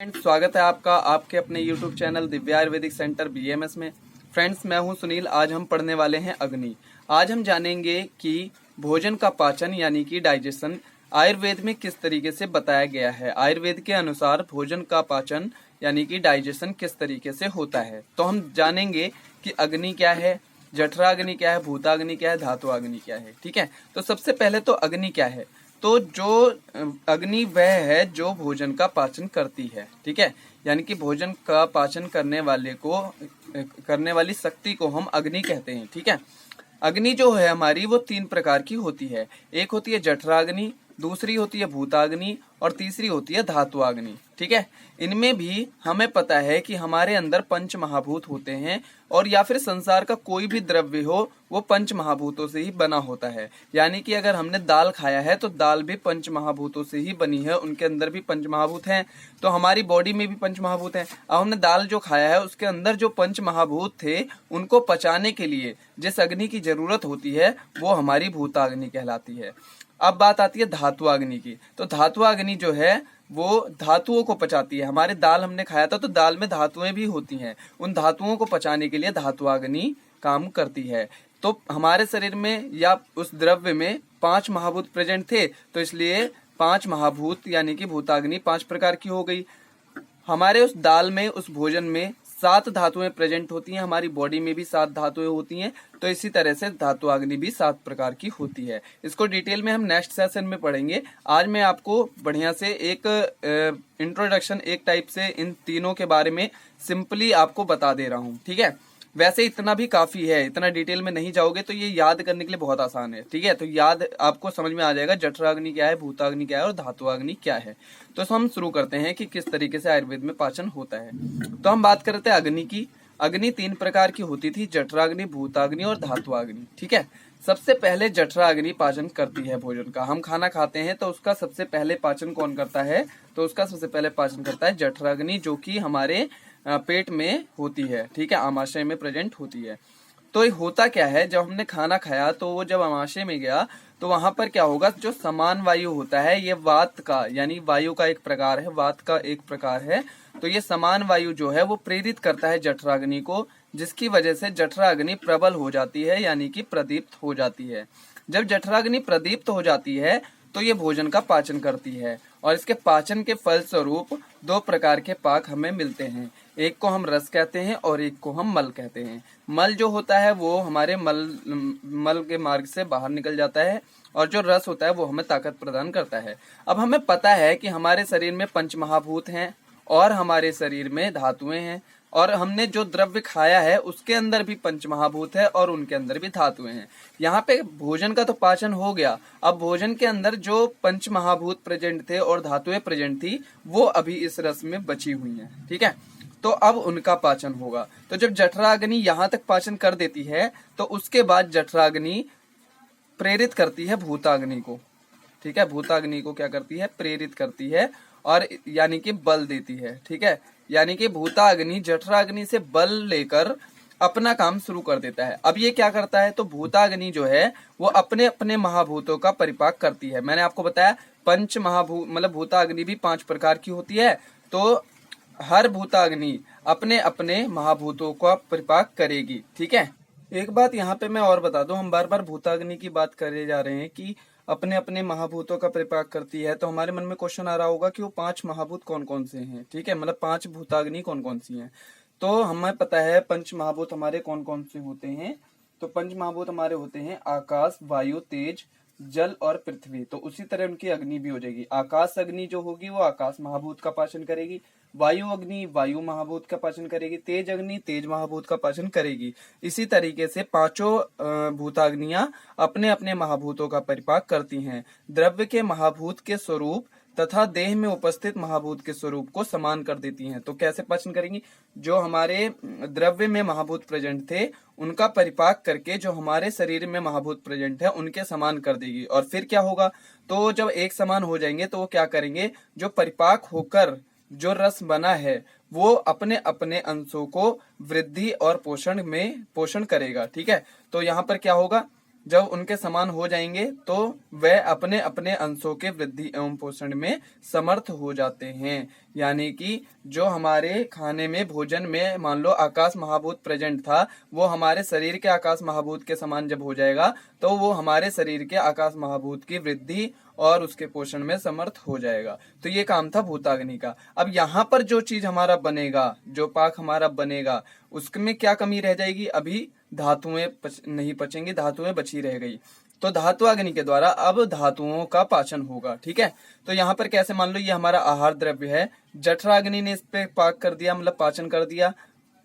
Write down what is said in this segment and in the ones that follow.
Friends, स्वागत है आपका आपके अपने YouTube channel Divya Ayurvedic centre BMS में। फ्रेंड्स, मैं हूं सुनील। आज हम पढ़ने वाले हैं अग्नि। आज हम जानेंगे कि भोजन का पाचन यानी कि डाइजेशन आयुर्वेद में किस तरीके से बताया गया है। आयुर्वेद के अनुसार भोजन का पाचन यानी कि डाइजेशन किस तरीके से होता है। तो हम जानेंगे कि अग्नि क्या है, जठराग्नि क्या है, भूताग्नि क्या है, धातुअग्नि क्या है। ठीक है, तो सबसे पहले तो अग्नि क्या है। तो जो अग्नि वह है जो भोजन का पाचन करती है। ठीक है, यानी कि भोजन का पाचन करने वाली शक्ति को हम अग्नि कहते हैं। ठीक है, अग्नि जो है हमारी वो 3 प्रकार की होती है। एक होती है जठराग्नि, दूसरी होती है भूताग्नि और तीसरी होती है धातुअग्नि। ठीक है, इनमें भी हमें पता है कि हमारे अंदर पंच महाभूत होते हैं और या फिर संसार का कोई भी द्रव्य हो वो पंच महाभूतों से ही बना होता है। यानी कि अगर हमने दाल खाया है तो दाल भी पंच महाभूतों से ही बनी है, उनके अंदर भी पंच महाभूत हैं। तो हमारी बॉडी में भी पंच महाभूत हैं। अब हमने दाल जो खाया है उसके अंदर जो पंच महाभूत थे उनको पचाने के लिए जिस अग्नि की जरूरत होती है वो हमारी भूताग्नि कहलाती है। अब बात आती है धातुअग्नि की। तो धातुअग्नि जो है वो धातुओं को पचाती है। हमारे दाल हमने खाया था तो दाल में धातुएं भी होती हैं, उन धातुओं को पचाने के लिए धातुअग्नि काम करती है। तो हमारे शरीर में या उस द्रव्य में 5 महाभूत प्रेजेंट थे, तो इसलिए 5 महाभूत यानी कि भूताग्नि 5 प्रकार की हो गई। हमारे उस दाल में, उस भोजन में 7 धातुएं प्रेजेंट होती हैं, हमारी बॉडी में भी 7 धातुएं होती हैं। तो इसी तरह से धातुअग्नि भी 7 प्रकार की होती है। इसको डिटेल में हम नेक्स्ट सेशन में पढ़ेंगे। आज मैं आपको बढ़िया से एक इंट्रोडक्शन एक टाइप से इन तीनों के बारे में सिंपली आपको बता दे रहा हूँ। ठीक है, वैसे इतना भी काफी है, इतना डिटेल में नहीं जाओगे तो ये याद करने के लिए बहुत आसान है। ठीक है, तो याद आपको समझ में आ जाएगा जठराग्नि क्या है, भूताग्नि क्या है और धातुअग्नि क्या है। तो हम शुरू करते हैं कि किस तरीके से आयुर्वेद में पाचन होता है। तो हम बात करते हैं अग्नि की। अग्नि 3 प्रकार की होती थी, जठराग्नि, भूताग्नि और धातुअग्नि। ठीक है, सबसे पहले जठराग्नि पाचन करती है भोजन का। हम खाना खाते हैं तो उसका सबसे पहले पाचन कौन करता है? तो उसका सबसे पहले पाचन करता है जठराग्नि, जो कि हमारे पेट में होती है। ठीक है, आमाशय में प्रेजेंट होती है। तो ये होता क्या है, जब हमने खाना खाया तो वो जब आमाशय में गया तो वहां पर क्या होगा, जो समान वायु होता है ये वात का यानी वायु का एक प्रकार है, वात का एक प्रकार है। तो ये समान वायु जो है वो प्रेरित करता है जठराग्नि को, जिसकी वजह से जठराग्नि प्रबल हो जाती है यानी कि प्रदीप्त हो जाती है। जब जठराग्नि प्रदीप्त हो जाती है तो ये भोजन का पाचन करती है और इसके पाचन के फलस्वरूप 2 प्रकार के पाक हमें मिलते हैं। एक को हम रस कहते हैं और एक को हम मल कहते हैं। मल जो होता है वो हमारे मल के मार्ग से बाहर निकल जाता है और जो रस होता है वो हमें ताकत प्रदान करता है। अब हमें पता है कि हमारे शरीर में पंच महाभूत हैं और हमारे शरीर में धातुएं हैं और हमने जो द्रव्य खाया है उसके अंदर भी पंच महाभूत है और उनके अंदर भी धातुएं हैं। यहाँ पे भोजन का तो पाचन हो गया। अब भोजन के अंदर जो पंच महाभूत प्रेजेंट थे और धातुएं प्रेजेंट थी वो अभी इस रस में बची हुई हैं। ठीक है, तो अब उनका पाचन होगा। तो जब जठराग्नि यहाँ तक पाचन कर देती है तो उसके बाद जठराग्नि प्रेरित करती है भूताग्नि को। ठीक है, भूताग्नि को क्या करती है? प्रेरित करती है और यानी कि बल देती है। ठीक है, यानी कि भूताग्नि जठराग्नि से बल लेकर अपना काम शुरू कर देता है। अब ये क्या करता है, तो भूताग्नि जो है वो अपने अपने महाभूतों का परिपाक करती है। मैंने आपको बताया पंच महाभूत मतलब भूताग्नि भी 5 प्रकार की होती है। तो हर भूताग्नि अपने अपने महाभूतों का परिपाक करेगी। ठीक है, एक बात यहाँ पे मैं और बता दूं, हम बार बार भूताग्नि की बात करे जा रहे हैं कि अपने अपने महाभूतों का परिपाक करती है, तो हमारे मन में क्वेश्चन आ रहा होगा कि वो 5 महाभूत कौन कौन से हैं। ठीक है, मतलब 5 भूताग्नि कौन कौन सी हैं। तो हमें पता है पंच महाभूत हमारे कौन कौन से होते हैं। तो पंच महाभूत हमारे होते हैं आकाश, वायु, तेज, जल और पृथ्वी। तो उसी तरह उनकी अग्नि भी हो जाएगी। आकाश अग्नि जो होगी वो आकाश महाभूत का पाचन करेगी, वायु अग्नि वायु महाभूत का पाचन करेगी, तेज अग्नि तेज महाभूत का पाचन करेगी। इसी तरीके से 5 भूताग्नियां अपने अपने महाभूतों का परिपाक करती हैं। द्रव्य के महाभूत के स्वरूप तथा देह में उपस्थित महाभूत के स्वरूप को समान कर देती हैं। तो कैसे पाचन करेंगी? जो हमारे द्रव्य में महाभूत प्रेजेंट थे उनका परिपाक करके जो हमारे शरीर में महाभूत प्रेजेंट है उनके समान कर देगी। और फिर क्या होगा, तो जब एक समान हो जाएंगे तो वो क्या करेंगे, जो परिपाक होकर जो रस बना है वो अपने अपने अंशों को वृद्धि और पोषण करेगा। ठीक है, तो यहाँ पर क्या होगा, जब उनके समान हो जाएंगे तो वह अपने अपने अंशों के वृद्धि एवं पोषण में समर्थ हो जाते हैं। यानी कि जो हमारे खाने में भोजन में मान लो आकाश महाभूत प्रेजेंट था, वो हमारे शरीर के आकाश महाभूत के समान जब हो जाएगा तो वो हमारे शरीर के आकाश महाभूत की वृद्धि और उसके पोषण में समर्थ हो जाएगा। तो ये काम था भूताग्नि का। अब यहाँ पर जो चीज हमारा बनेगा, जो पाक हमारा बनेगा, उसमें क्या कमी रह जाएगी? अभी धातुएं नहीं पचेंगी, धातुएं बची रह गई। तो धातु अग्नि के द्वारा अब धातुओं का पाचन होगा। ठीक है, तो यहाँ पर कैसे, मान लो ये हमारा आहार द्रव्य है, जठराग्नि ने इस पे पाक कर दिया, मतलब पाचन कर दिया,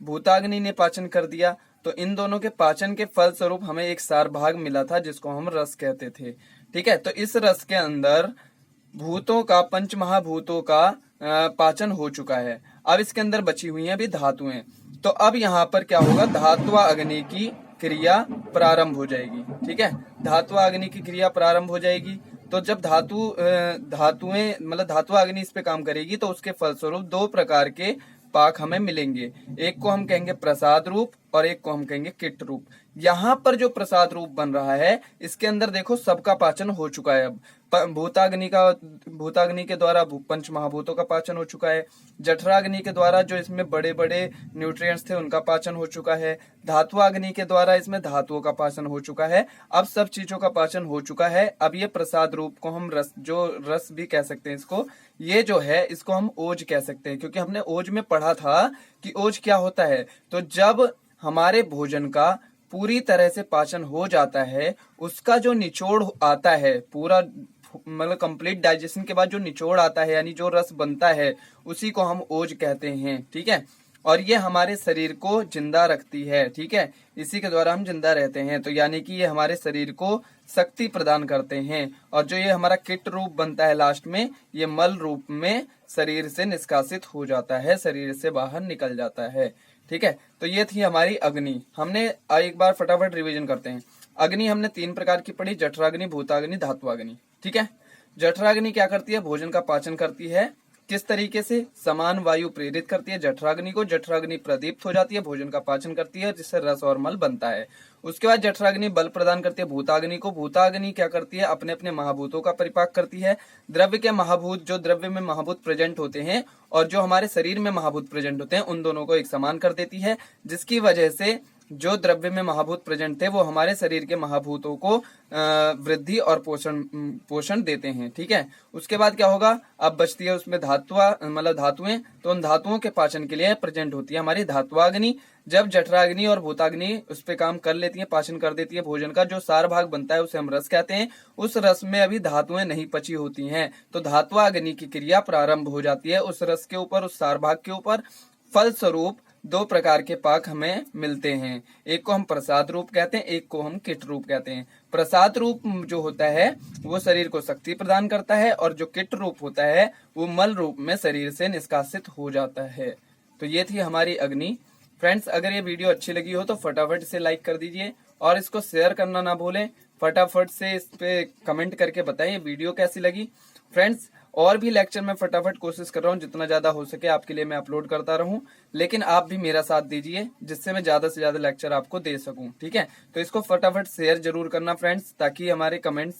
भूताग्नि ने पाचन कर दिया। तो इन दोनों के पाचन के फल स्वरूप हमें एक सार भाग मिला था जिसको हम रस कहते थे। ठीक है, तो इस रस के अंदर भूतों का, पंच महाभूतों का पाचन हो चुका है। अब इसके अंदर बची हुई हैं अभी धातुएं। तो अब यहाँ पर क्या होगा? धात्वा अग्नि की क्रिया प्रारंभ हो जाएगी। ठीक है, धात्वा अग्नि की क्रिया प्रारंभ हो जाएगी। तो जब धातुएं मतलब धात्वा अग्नि इस पे काम करेगी तो उसके फलस्वरूप दो प्रकार के पाक हमें मिलेंगे। एक को हम कहेंगे प्रसाद रूप और एक को हम कहेंगे किट रूप। यहाँ पर जो प्रसाद रूप बन रहा है इसके अंदर देखो सबका पाचन हो चुका है। अब भूताग्नि के द्वारा पंच महाभूतों का पाचन हो चुका है। जठराग्नि के द्वारा जो इसमें बड़े बड़े न्यूट्रिएंट्स थे उनका पाचन हो चुका है। धात्वाग्नि के द्वारा इसमें धातुओं का पाचन हो चुका है। अब सब चीजों का पाचन हो चुका है। अब ये प्रसाद रूप को हम रस भी कह सकते हैं इसको। ये जो है इसको हम ओज कह सकते हैं, क्योंकि हमने ओज में पढ़ा था कि ओज क्या होता है। तो जब हमारे भोजन का पूरी तरह से पाचन हो जाता है, उसका जो निचोड़ आता है, पूरा मतलब कंप्लीट डाइजेशन के बाद जो निचोड़ आता है यानी जो रस बनता है, उसी को हम ओज कहते हैं। ठीक है, और ये हमारे शरीर को जिंदा रखती है। ठीक है, इसी के द्वारा हम जिंदा रहते हैं। तो यानी कि ये हमारे शरीर को शक्ति प्रदान करते हैं। और जो ये हमारा किट रूप बनता है लास्ट में, ये मल रूप में शरीर से निष्कासित हो जाता है, शरीर से बाहर निकल जाता है। ठीक है, तो ये थी हमारी अग्नि। हमने एक बार फटाफट रिवीजन करते हैं। अग्नि हमने 3 प्रकार की पढ़ी, जठराग्नि, भूताग्नि, धात्वाग्नि। ठीक है, जठराग्नि क्या करती है? भोजन का पाचन करती है। किस तरीके से? समान वायु प्रेरित करती है जठराग्नि को, जठराग्नि प्रदीप्त हो जाती है, भोजन का पाचन करती है जिससे रस और मल बनता है। उसके बाद जठराग्नि बल प्रदान करती है भूताग्नि को। भूताग्नि क्या करती है? अपने अपने महाभूतों का परिपाक करती है। द्रव्य के महाभूत, जो द्रव्य में महाभूत प्रेजेंट होते हैं और जो हमारे शरीर में महाभूत प्रेजेंट होते हैं, उन दोनों को एक समान कर देती है, जिसकी वजह से जो द्रव्य में महाभूत प्रेजेंट थे वो हमारे शरीर के महाभूतों को वृद्धि और पोषण देते हैं। ठीक है, उसके बाद क्या होगा? अब बचती है उसमें धातुएं। तो उन धातुओं के पाचन के लिए प्रेजेंट होती है हमारी धात्वाग्नि। जब जठराग्नि और भूताग्नि उस पे काम कर लेती है, पाचन कर देती है भोजन का, जो सार भाग बनता है उसे हम रस कहते हैं। उस रस में अभी धातुएं नहीं पची होती हैं, तो धात्वाग्नि की क्रिया प्रारंभ हो जाती है उस रस के ऊपर, उस सार भाग के ऊपर। फल स्वरूप 2 प्रकार के पाक हमें मिलते हैं। एक को हम प्रसाद रूप कहते हैं, एक को हम किट रूप कहते हैं। प्रसाद रूप जो होता है वो शरीर को शक्ति प्रदान करता है, और जो किट रूप होता है वो मल रूप में शरीर से निष्कासित हो जाता है। तो ये थी हमारी अग्नि। फ्रेंड्स, अगर ये वीडियो अच्छी लगी हो तो फटाफट से लाइक कर दीजिए और इसको शेयर करना ना भूलें। फटाफट से इस पे कमेंट करके बताइए वीडियो कैसी लगी। फ्रेंड्स, और भी लेक्चर में फटाफट कोशिश कर रहा हूँ जितना ज्यादा हो सके आपके लिए मैं अपलोड करता रहूं, लेकिन आप भी मेरा साथ दीजिए जिससे मैं ज्यादा से ज्यादा लेक्चर आपको दे सकूं। ठीक है, तो इसको फटाफट शेयर जरूर करना फ्रेंड्स, ताकि हमारे कमेंट्स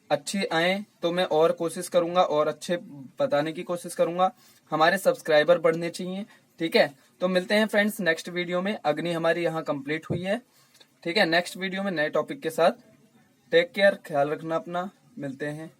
अच्छे आए तो मैं और कोशिश करूंगा और अच्छे बताने की कोशिश करूंगा। हमारे सब्सक्राइबर बढ़ने चाहिए। ठीक है, तो मिलते हैं फ्रेंड्स नेक्स्ट वीडियो में। अग्नि हमारी यहाँ कंप्लीट हुई है। ठीक है, नेक्स्ट वीडियो में नए टॉपिक के साथ। टेक केयर, ख्याल रखना अपना, मिलते हैं।